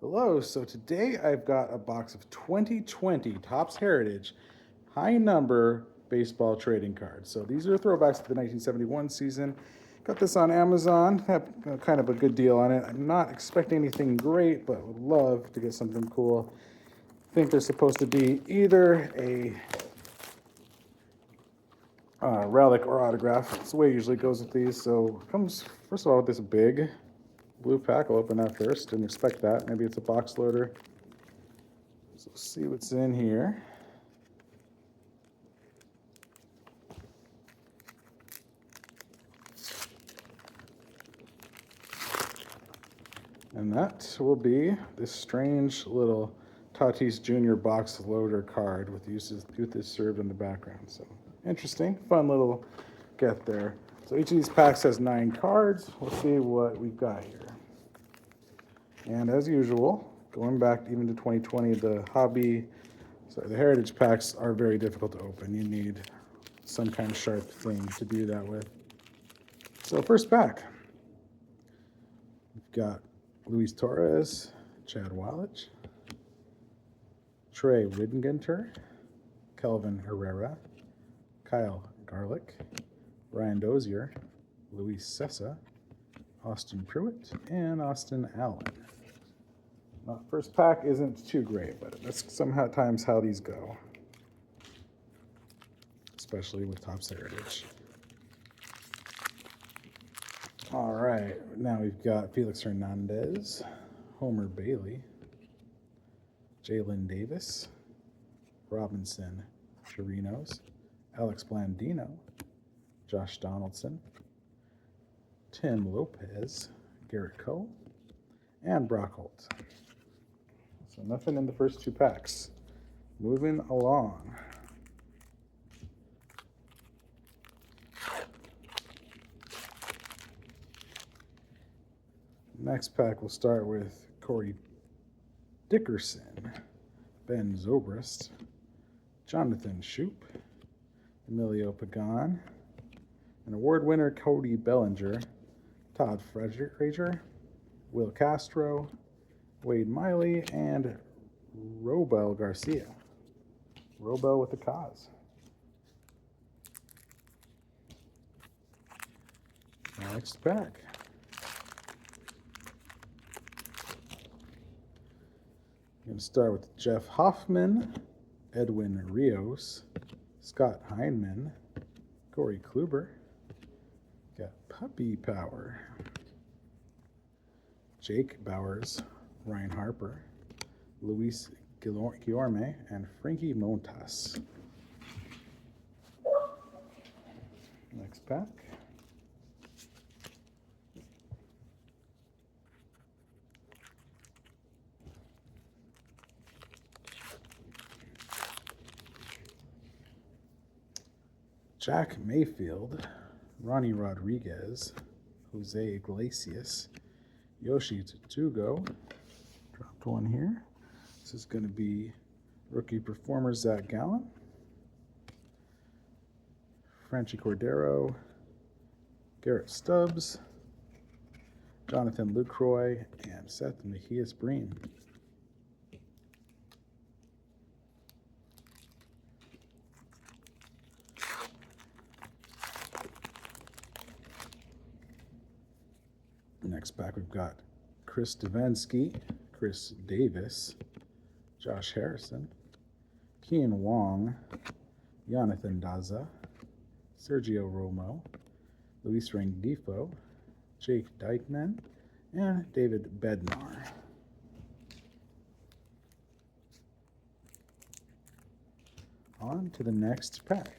Hello, so today I've got a box of 2020 Topps Heritage high number baseball trading cards. So these are throwbacks to the 1971 season. Got this on Amazon, have kind of a good deal on it. I'm not expecting anything great, but would love to get something cool. I think they're supposed to be either a relic or autograph. That's the way it usually goes with these. So it comes, first of all, with this big blue pack. I'll open that first. Didn't expect that. Maybe it's a box loader. So let's see what's in here. And that will be this strange little Tatis Jr. box loader card with uses served in the background. So interesting, fun little get there. So each of these packs has 9 cards. We'll see what we've got here. And as usual, going back even to 2020, the Heritage packs are very difficult to open. You need some kind of sharp thing to do that with. So first pack, we've got Luis Torres, Chad Wallach, Trey Widgenter, Kelvin Herrera, Kyle Garlick, Ryan Dozier, Luis Sessa, Austin Pruitt, and Austin Allen. Now, first pack isn't too great, but that's sometimes how these go, especially with Topps Heritage. All right, now we've got Felix Hernandez, Homer Bailey, Jalen Davis, Robinson Chirinos, Alex Blandino, Josh Donaldson, Tim Lopez, Garrett Cole, and Brock Holt. So nothing in the first 2 packs. Moving along. Next pack we'll start with Corey Dickerson, Ben Zobrist, Jonathan Shoup, Emilio Pagan, an award winner Cody Bellinger, Todd Frazier, Will Castro, Wade Miley, and Robel Garcia. Robel with the cause. Next pack. I'm going to start with Jeff Hoffman, Edwin Rios, Scott Heineman, Corey Kluber, got Puppy Power, Jake Bowers, Ryan Harper, Luis Guillorme, and Frankie Montas. Next pack. Jack Mayfield, Ronnie Rodriguez, Jose Iglesias, Yoshi Tsugo, dropped one here. This is going to be rookie performer Zach Gallen, Franchi Cordero, Garrett Stubbs, Jonathan Lucroy, and Seth Mejias Breen. Next pack we've got Chris Devenski, Chris Davis, Josh Harrison, Kian Wong, Jonathan Daza, Sergio Romo, Luis Rengifo, Jake Dykeman, and David Bednar. On to the next pack.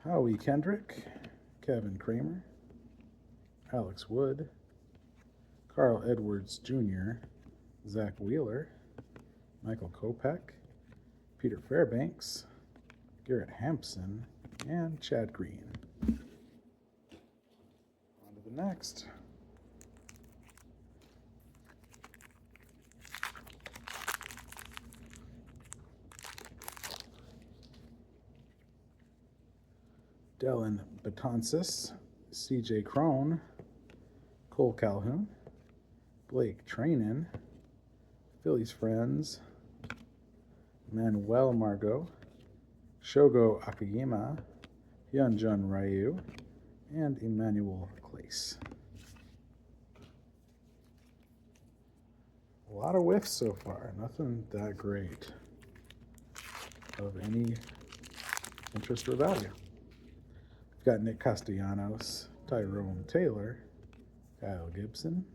Howie Kendrick, Kevin Kramer, Alex Wood, Carl Edwards Jr., Zach Wheeler, Michael Kopech, Peter Fairbanks, Garrett Hampson, and Chad Green. On to the next. Dylan Betances, CJ Crone, Cole Calhoun, Blake Trainin, Phillies Friends, Manuel Margot, Shogo Akiyama, Hyunjun Ryu, and Emmanuel Clace. A lot of whiffs so far, nothing that great of any interest or value. We've got Nick Castellanos, Tyrone Taylor, Kyle Gibson,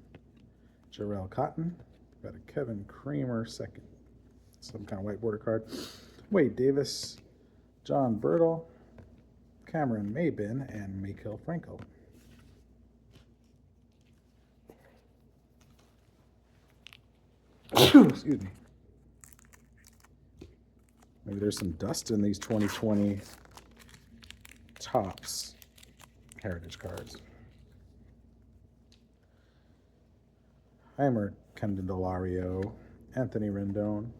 Jarrell Cotton, got a Kevin Kramer second, some kind of white border card, Wade Davis, John Bertle, Cameron Maybin, and Maikel Franco. Excuse me. Maybe there's some dust in these 2020 Topps Heritage cards. Heimer Candelario, Anthony Rendon,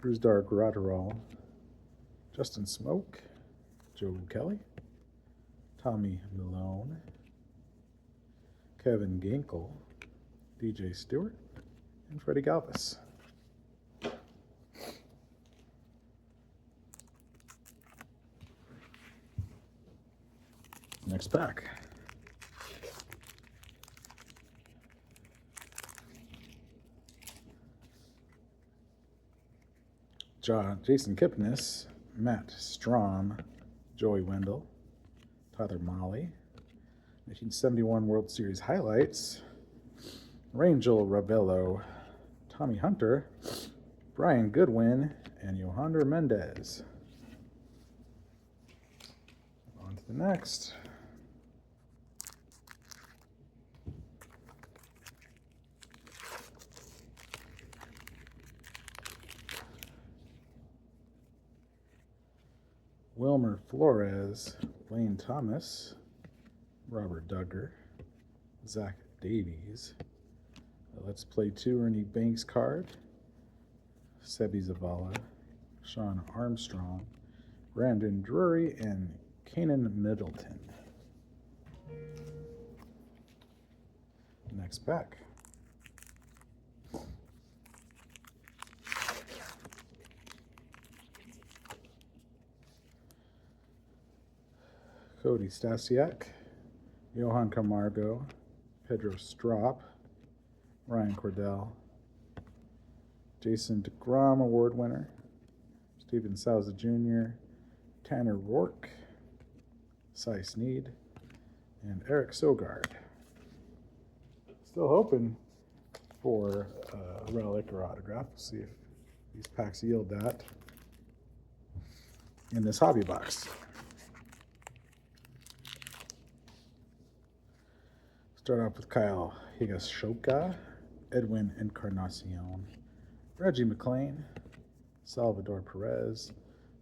Brusdar Graterol, Justin Smoke, Joe Kelly, Tommy Malone, Kevin Ginkel, DJ Stewart, and Freddie Galvis. Next pack. Jason Kipnis, Matt Strom, Joey Wendell, Tyler Mahle, 1971 World Series highlights, Rangel Ravelo, Tommy Hunter, Brian Goodwin, and Yohander Mendez. On to the next. Wilmer Flores, Lane Thomas, Robert Duggar, Zach Davies, Let's Play 2 Ernie Banks card, Sebi Zavala, Sean Armstrong, Brandon Drury, and Kanan Middleton. Next pack. Cody Stasiak, Johan Camargo, Pedro Strop, Ryan Cordell, Jason DeGrom Award winner, Steven Souza Jr., Tanner Rourke, Cy Sneed, and Eric Sogard. Still hoping for a relic or autograph. We'll see if these packs yield that in this hobby box. Start off with Kyle Higashioka, Edwin Encarnacion, Reggie McClain, Salvador Perez,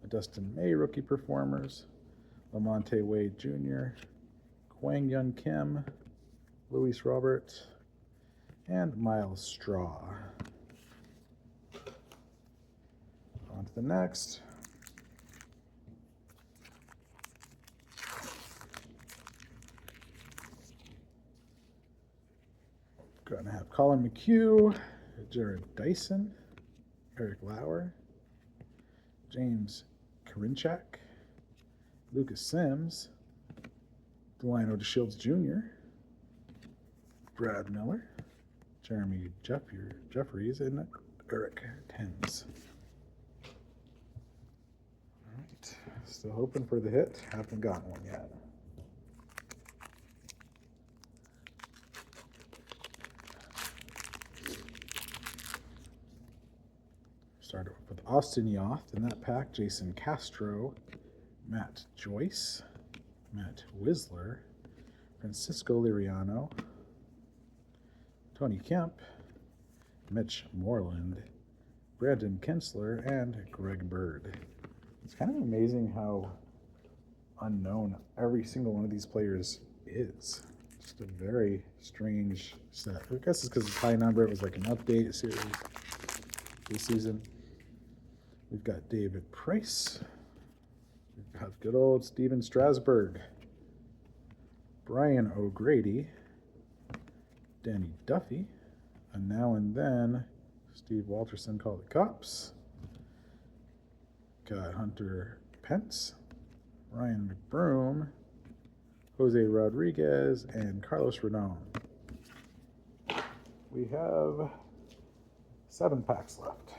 a Dustin May rookie performers, Lamonte Wade Jr., Kwang Young Kim, Luis Robert, and Miles Straw. On to the next. Going to have Colin McHugh, Jared Dyson, Eric Lauer, James Karinchak, Lucas Sims, Delino DeShields Jr., Brad Miller, Jeremy Jeffries, and Eric Tens. All right, still hoping for the hit. Haven't gotten one yet. Started with Austin Yoth in that pack, Jason Castro, Matt Joyce, Matt Whistler, Francisco Liriano, Tony Kemp, Mitch Moreland, Brandon Kinsler, and Greg Bird. It's kind of amazing how unknown every single one of these players is. Just a very strange set. I guess it's because it's high number. It was like an update series this season. We've got David Price. We've got good old Steven Strasburg. Brian O'Grady, Danny Duffy, and Now and Then, Steve Walterson called the Cops. Got Hunter Pence, Ryan McBroom, Jose Rodriguez, and Carlos Rodon. We have 7 packs left.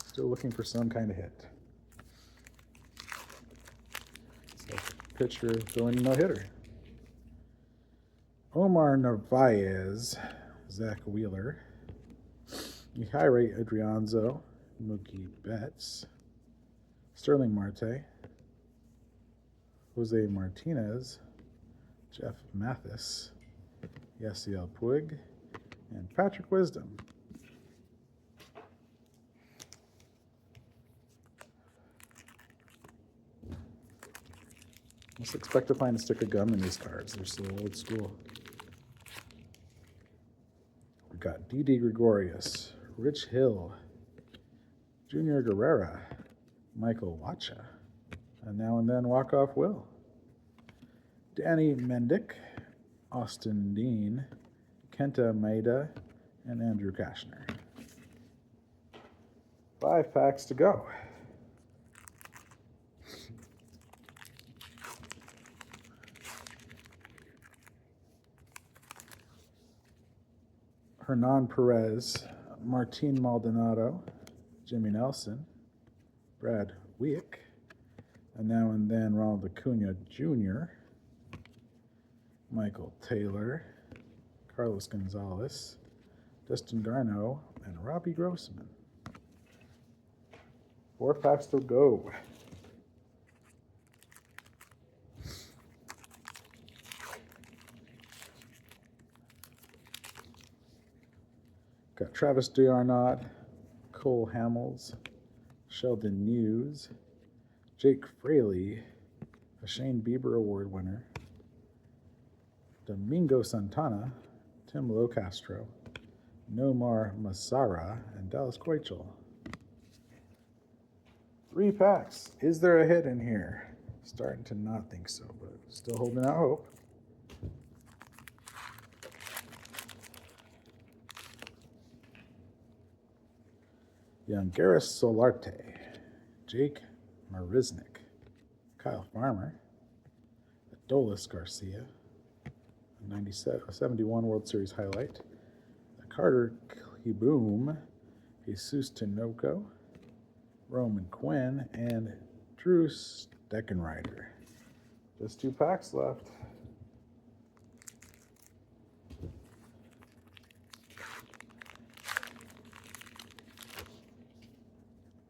Still looking for some kind of hit. So pitcher throwing a no-hitter. Omar Narvaez, Zach Wheeler, Mihaly Adrianzo, Mookie Betts, Sterling Marte, Jose Martinez, Jeff Mathis, Yasiel Puig, and Patrick Wisdom. Just expect to find a stick of gum in these cards. They're so old school. We've got Didi Gregorius, Rich Hill, Junior Guerrera, Michael Wacha, and Now and Then Walk-Off Will, Danny Mendick, Austin Dean, Kenta Maeda, and Andrew Kashner. 5 packs to go. Hernan Perez, Martin Maldonado, Jimmy Nelson, Brad Wieck, and Now and Then Ronald Acuna Jr., Michael Taylor, Carlos Gonzalez, Dustin Garneau, and Robbie Grossman. 4 packs to go. Got Travis d'Arnaud, Cole Hamels, Sheldon News, Jake Fraley, a Shane Bieber Award winner, Domingo Santana, Tim Locastro, Nomar Mazara, and Dallas Keuchel. 3 packs. Is there a hit in here? Starting to not think so, but still holding out hope. Yangeris Solarte, Jake Marisnik, Kyle Farmer, Adolis Garcia, a 71 World Series highlight, Carter Kieboom, Jesus Tinoco, Roman Quinn, and Drew Steckenrider. Just 2 packs left.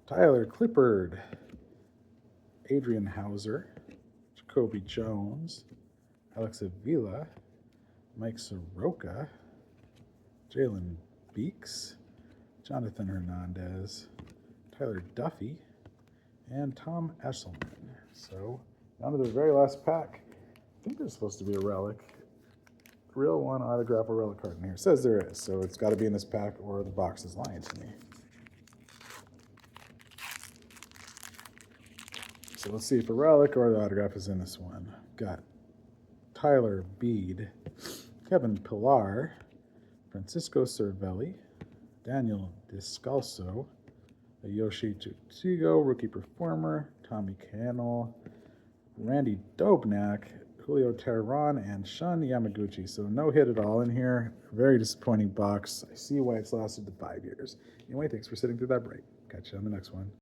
Tyler Clippard, Adrian Hauser, Jacoby Jones, Alex Avila, Mike Soroka, Jalen Beeks, Jonathan Hernandez, Tyler Duffy, and Tom Esselman. So, down to the very last pack. I think there's supposed to be a relic. Real one autograph or relic card in here. It says there is, so it's got to be in this pack or the box is lying to me. So let's see if a relic or the autograph is in this one. Got Tyler Beede, Kevin Pillar, Francisco Cervelli, Daniel Descalso, Yoshi Tutigo, rookie performer, Tommy Cannell, Randy Dobnak, Julio Teheran, and Shun Yamaguchi. So no hit at all in here. Very disappointing box. I see why it's lasted the 5 years. Anyway, thanks for sitting through that break. Catch you on the next one.